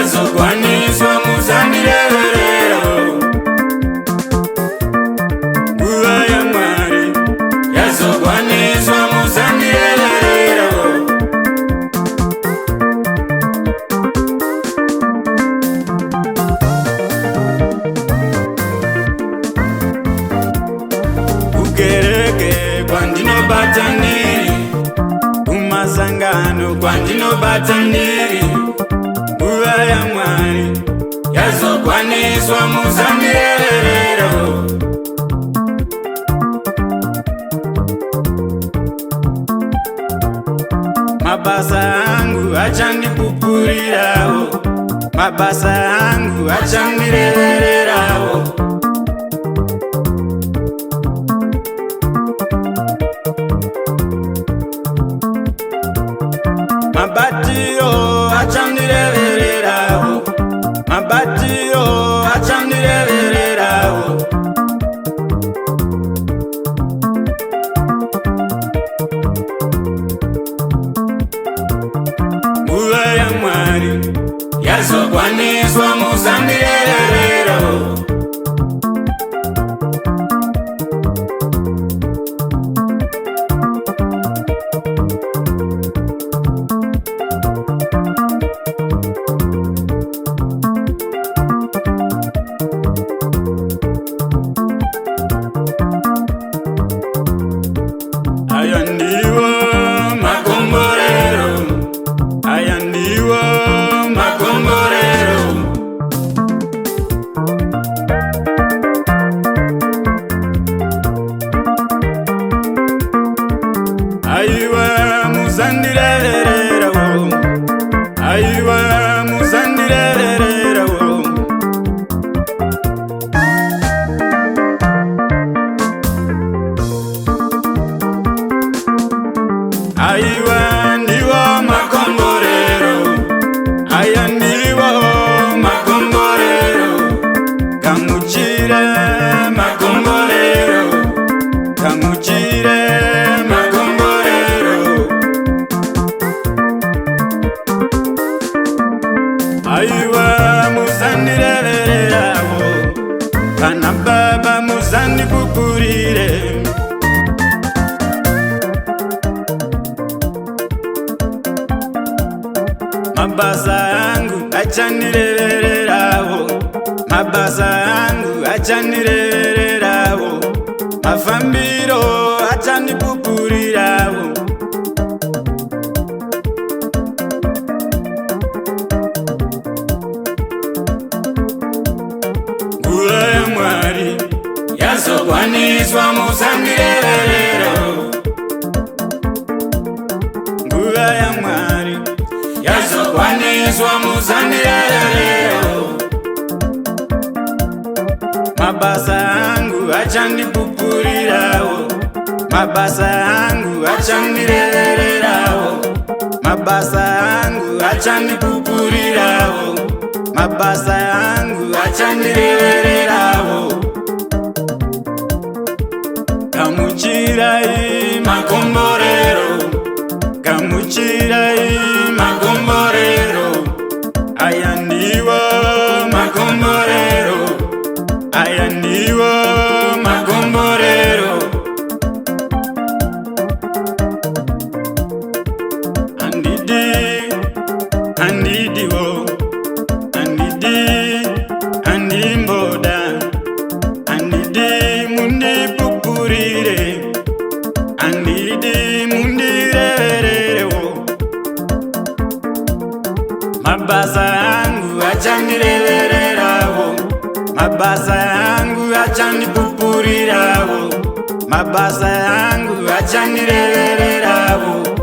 yazokwaniswa muzandireverera. Nguva yaMwari yazokwaniswa muzandireverera. Kukereke kwandinobata ndiri, kumasangano kwandinobata ndiri, nguva yaMwari yazokwaniswa muzandireverera. Mabasa angu achandipupurirawo, mabasa angu achandirevererawo. Mabatio achandirevererawo, mabatio achandirevererawo. Nguva yaMwari yazokwaniswa muzandirevererawo. Aya ndiwo makomborero, aya ndiwo makomborero. Aiwa muzandirevererawo, aiwa muzandirevererawo. Aiwa ndiwo makomborero, aya ndiwo makomborero. Gamuchire makomborero, gamuchire makomborero. Aiwa muzandirevererawo, kana baba muzandipupurire. Mabasa angu achandirevererawo, mabasa angu achandirevererawo. Mafambiro achandipupurirawo. Nguva yaMwari yazokwaniswa muzandirevererawo. Nguva yaMwari yazokwaniswa muzandirevererawo. Mabasa angu achandipupurirawo, mabasa angu achandirevererawo, mabasa angu achandipupurirawo, mabasa angu achandirevererawo. Gamuchirai makomborero, gamuchirai makomborero. Aya ndiwo makomborero, aya ndiwo makomborero. Andidi, andidiwo, andidi, andimboda, andidi mundipupurire, andidi mundireverewo. Mabasa angu achandirevererawo, mabasa angu achandipupurirawo, mabasa angu achandirevererawo.